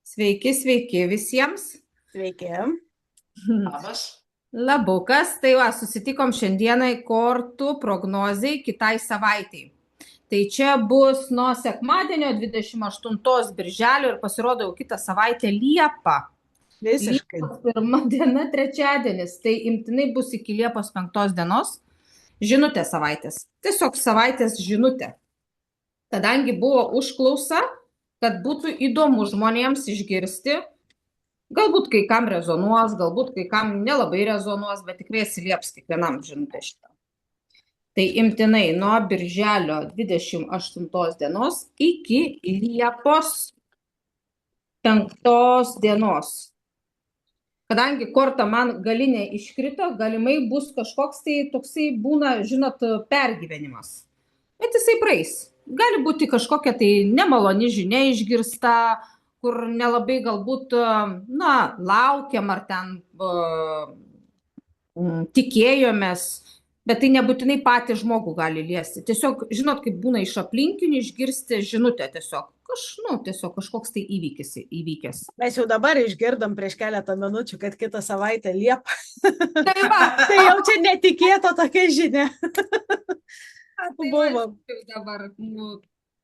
Sveiki, sveiki visiems. Sveiki. Labas. Labukas, tai va, susitikom šiandienai kortų prognozei kitai savaitai. Tai čia bus nuo sekmadienio 28 birželio ir pasirodo jau kitą savaitę Liepą. Visiškai. Liepos 1 diena trečiadienis, tai imtinai bus iki Liepos 5 dienos. Žinutė savaitės. Tiesiog savaitės žinutė. Kadangi buvo užklausa, kad būtų įdomu žmonėms išgirsti, galbūt kai kam rezonuos, galbūt kai kam nelabai rezonuos, bet tikrai atsilieps kiekvienam žinutė šitą. Tai imtinai nuo birželio 28 dienos iki Liepos 5 dienos. Kadangi korta man galinė iškrito, galimai bus kažkoks tai toksai būna, žinot, pergyvenimas. Bet jisai praeis. Gali būti kažkokia tai nemaloni žinia išgirsta, kur nelabai galbūt, laukiam ar ten tikėjomės, bet tai nebūtinai patį žmogų gali liesti. Tiesiog, žinot, kaip būna iš aplinkinių išgirsti žinutę tiesiog. Tiesiog kažkoks tai įvykęs. Mes jau dabar išgirdom prieš keletą minučių, kad kitą savaitę Liepa. Tai va. Tai jau čia netikėta tokia žinia. Buvo. Dabar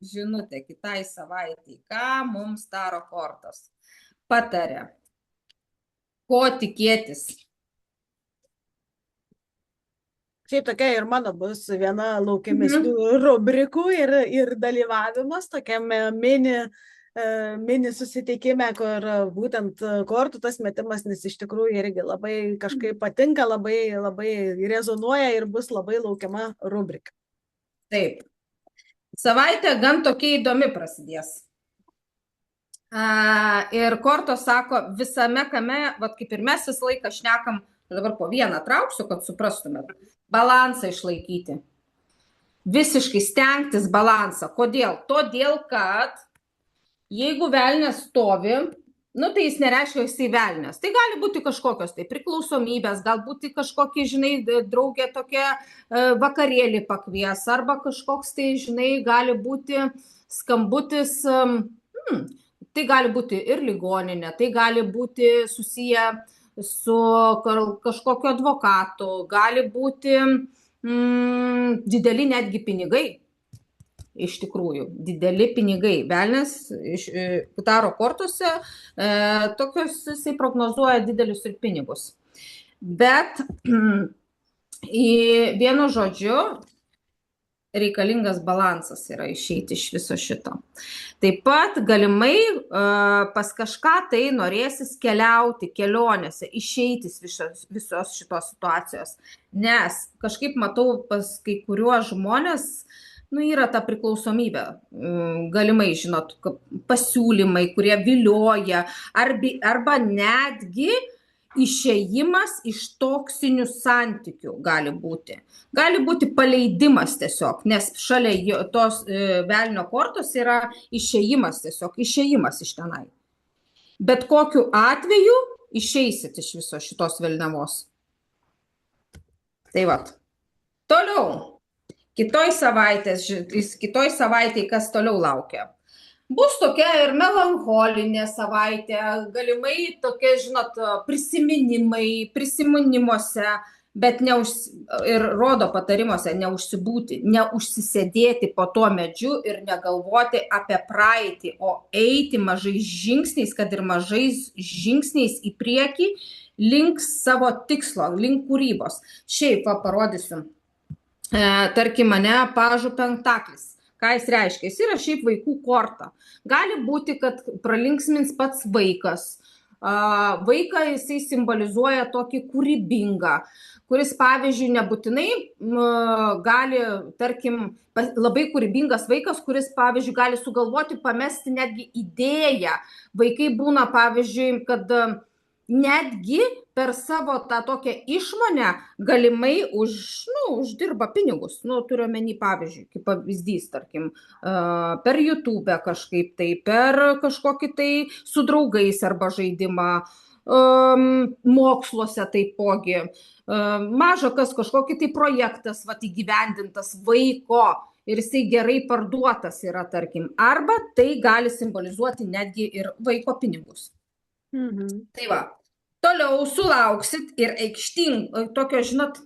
žinutė kitai savaitai, ką mums daro kortos. Pataria, ko tikėtis. Šiaip tokia ir mano bus viena laukiamesnių rubrikų ir dalyvavimas tokiame mini susitikime, kur būtent kortų tas metimas, nes iš tikrųjų irgi labai kažkaip patinka, labai rezonuoja ir bus labai laukiama rubrika. Taip. Savaitė gan tokia įdomi prasidės. Ir kortos sako, visame kame, kaip ir mes visą laiką šnekam, dabar po vieną trauksiu, kad suprastumėt, balansą išlaikyti. Visiškai stengtis balansą. Kodėl? Todėl, kad jeigu velnias stovi, tai jis nereiškia, kad jisai velnias. Tai gali būti kažkokios tai priklausomybės, galbūt kažkokį, draugė tokia vakarėlį pakvies, arba kažkoks tai, gali būti skambutis, tai gali būti ir ligoninė, tai gali būti susiję su kažkokiu advokatu, gali būti dideli netgi pinigai. Iš tikrųjų, dideli pinigai. Velnias daro kortose, tokios jisai prognozuoja didelius ir pinigus. Bet vienu žodžiu, reikalingas balansas yra išeiti iš viso šito. Taip pat galimai pas kažką tai norėsis keliauti, kelionėse, išeiti visos šitos situacijos. Nes kažkaip matau pas kai kuriuos žmonės, yra ta priklausomybė, galimai, žinot, pasiūlymai, kurie vilioja, arba netgi išėjimas iš toksinių santykių gali būti. Gali būti paleidimas tiesiog, nes šalia tos velnio kortos yra išėjimas tiesiog, išėjimas iš tenai. Bet kokiu atveju išeisit iš viso šitos velniavos. Tai vat. Toliau. Kitoj savaitėj kas toliau laukia. Bus tokia ir melancholinė savaitė, galimai tokia, žinot, prisiminimuose, bet ir rodo patarimuose neužsibūti, neužsisėdėti po tuo medžiu ir negalvoti apie praeitį, o eiti mažais žingsniais, kad ir mažais žingsniais į priekį, link savo tikslo, link kūrybos. Šiaip parodysiu. Tarkim, mane pažu pentaklis. Ką jis reiškia? Jis yra šiaip vaikų korta. Gali būti, kad pralinksmins pats vaikas. Vaiką jisai simbolizuoja tokį kūrybingą, kuris, pavyzdžiui, nebūtinai gali, tarkim, labai kūrybingas vaikas, kuris, pavyzdžiui, gali sugalvoti, pamesti netgi idėją. Vaikai būna, pavyzdžiui, kad netgi per savo tą tokią išmonę galimai uždirba pinigus. Turiu omeny, pavyzdžiui, kaip pavyzdys, tarkim, per YouTube kažkaip tai, per kažkokį tai su draugais arba žaidimą, moksluose taipogi. Maža kas kažkokį tai projektas įgyvendintas vaiko ir jisai gerai parduotas yra, tarkim. Arba tai gali simbolizuoti netgi ir vaiko pinigus. Tai va, toliau sulauksit ir aikšting, tokio, žinot,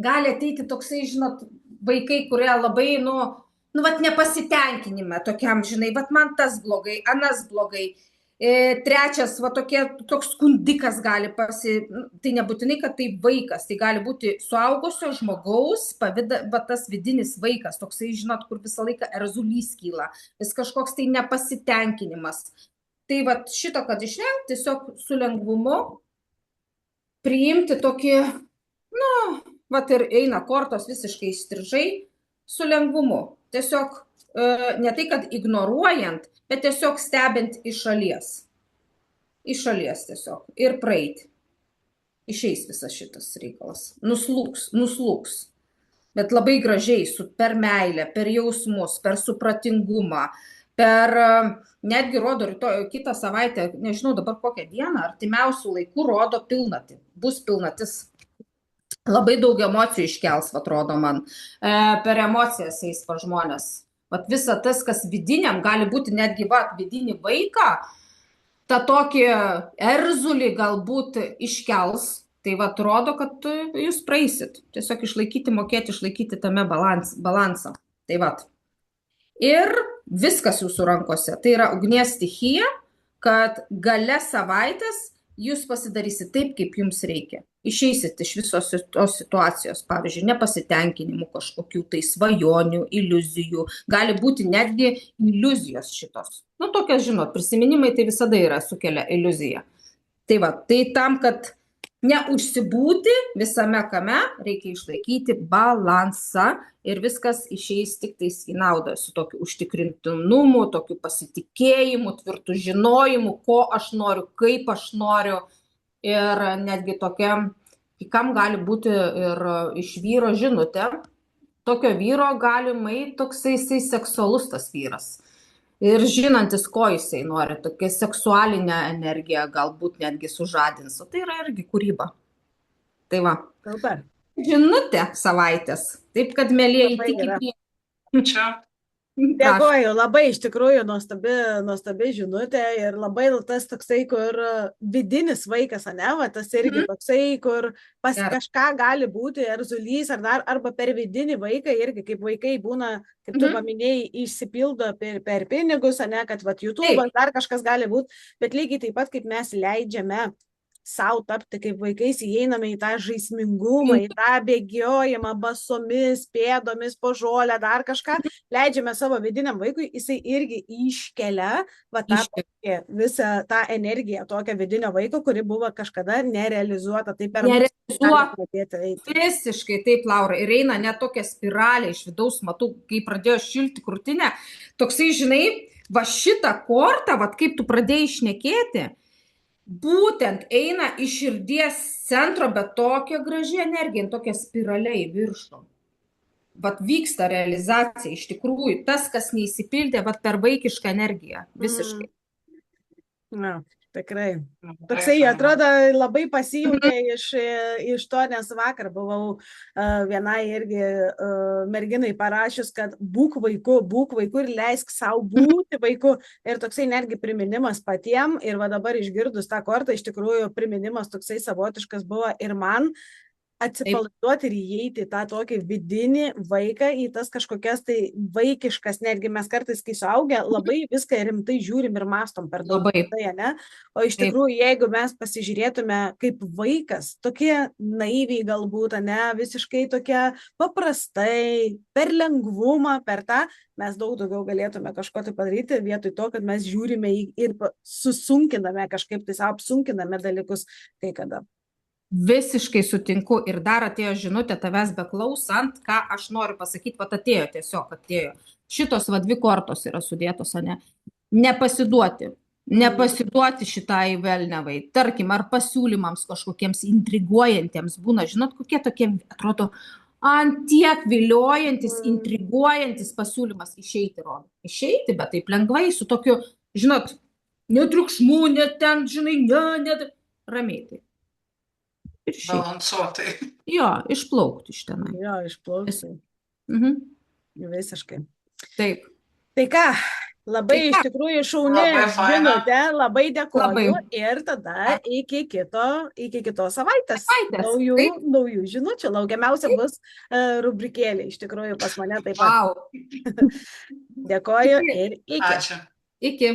gali ateiti toksai, žinot, vaikai, kurie labai, vat nepasitenkinime tokiam, žinai, vat man tas blogai, anas blogai. Trečias, va toks skundikas gali tai nebūtinai, kad tai vaikas, tai gali būti suaugusio žmogaus, va tas vidinis vaikas, toksai, žinot, kur visą laiką erzulys kyla, vis kažkoks tai nepasitenkinimas. Tai va šito, kad išvengti, tiesiog su lengvumu priimti tokį, vat ir eina kortos visiškai įstrižai, su lengvumu. Tiesiog ne tai, kad ignoruojant, bet tiesiog stebint iš šalies. Iš šalies tiesiog. Ir praeiti. Išeis visas šitas reikalas. Nuslūks. Bet labai gražiai, per meilę, per jausmus, per supratingumą, per, netgi rodo kitą savaitę, nežinau dabar kokią dieną, artimiausių laikų rodo pilnatį. Bus pilnatis. Labai daug emocijų iškels, atrodo man. Per emocijas eis pa žmonės. Vat visa tas, kas vidiniam, gali būti netgi vidinį vaiką, tą tokį erzulį galbūt iškels. Tai vat rodo, kad jūs praeisit. Tiesiog mokėti išlaikyti tame balansą. Tai vat. Ir viskas jūsų rankose. Tai yra ugnies stichija, kad gale savaitės jūs pasidarysit taip, kaip jums reikia. Išeisit iš visos tos situacijos, pavyzdžiui, nepasitenkinimų kažkokių tai svajonių, iliuzijų. Gali būti netgi iliuzijos šitos. Tokias, žinot, prisiminimai tai visada yra sukelia iliuziją. Tai va, tai tam, kad neužsibūti visame kame, reikia išlaikyti balansą ir viskas išeis tik tais į naudą su tokiu užtikrintinumu, tokiu pasitikėjimu, tvirtu žinojimu, ko aš noriu, kaip aš noriu. Ir netgi tokiam, kam gali būti ir iš vyro žinutė, tokio vyro galimai toksai seksualus tas vyras. Ir žinantis, ko jisai nori, tokia seksualinė energija galbūt netgi sužadins. O tai yra irgi kūryba. Tai va. Super. Žinutė savaitės. Taip, kad mėlėjai tikime. Čia. Dėkoju, labai iš tikrųjų nuostabi žinutė ir labai tas toksai, kur vidinis vaikas, tas irgi toksai, kur pas kažką gali būti erzulys arba per vidinį vaiką irgi, kaip vaikai būna, kaip tu paminėjai, išsipildo per pinigus, kad YouTube dar kažkas gali būti, bet lygiai taip pat, kaip mes leidžiame sau tapti kaip vaikais, įeiname į tą žaismingumą, į tą bėgiojimą basomis, pėdomis, po žolę, dar kažką, leidžiame savo vidiniam vaikui, jisai irgi iškelia visą tą energiją tokio vidinio vaiko, kuri buvo kažkada nerealizuota. Tai per visiškai taip, Laura, ir eina net tokia spiralė iš vidaus, matau, kai pradėjo šilti krūtinę, toksai, žinai, va šitą kortą, va kaip tu pradėjai šnekėti, būtent eina iš širdies centro, bet tokia graži energija, tokia spiralė į viršų. Vat vyksta realizacija, iš tikrųjų, tas, kas neįsipildė, vat per vaikišką energiją, visiškai. Tikrai. Toksai, atrodo, labai pasijungė iš to, nes vakar buvau vienai irgi merginai parašius, kad būk vaiku ir leisk savo būti vaiku. Ir toksai netgi priminimas patiem. Ir va dabar išgirdus tą kortą, iš tikrųjų priminimas toksai savotiškas buvo ir man atsipalaiduoti ir įeiti tą tokį vidinį vaiką, į tas kažkokias tai vaikiškas, netgi mes kartais, kai suaugę, labai viską rimtai žiūrim ir mastom per daug. O iš tikrųjų, jeigu mes pasižiūrėtume kaip vaikas, tokie naiviai galbūt, visiškai tokie paprastai, per lengvumą, per tą, mes daug daugiau galėtume kažko tai padaryti, vietoj to, kad mes žiūrime ir susunkiname kažkaip, tai savo apsunkiname dalykus kai kada. Visiškai sutinku ir dar atėjo žinutė tavęs beklausant, ką aš noriu pasakyti, atėjo tiesiog. Šitos dvi kortos yra sudėtos, nepasiduoti šitai velniavai, tarkim, ar pasiūlymams kažkokiems intriguojantiems būna, žinot, kokie tokie, atrodo, antiek viliojantis, intriguojantis pasiūlymas išeiti, rodo. Išeiti, bet taip lengvai, su tokiu, žinot, netriukšmų, net ten, žinai, ramiai taip. Balansuotai. Jo, išplaukti iš tenai. Jo, išplaukti. Visiškai. Taip. Tai ką, labai Tai ką? iš tikrųjų šauni Labai faina. žinutė, labai dėkoju Labai. ir tada iki kitos savaitės. Savaitės, taip. Naujų žinučių. Laukiamiausia bus rubrikėlė iš tikrųjų pas mane taip pat. Wow. Dėkoju Iki. ir iki. Ačiū. Iki.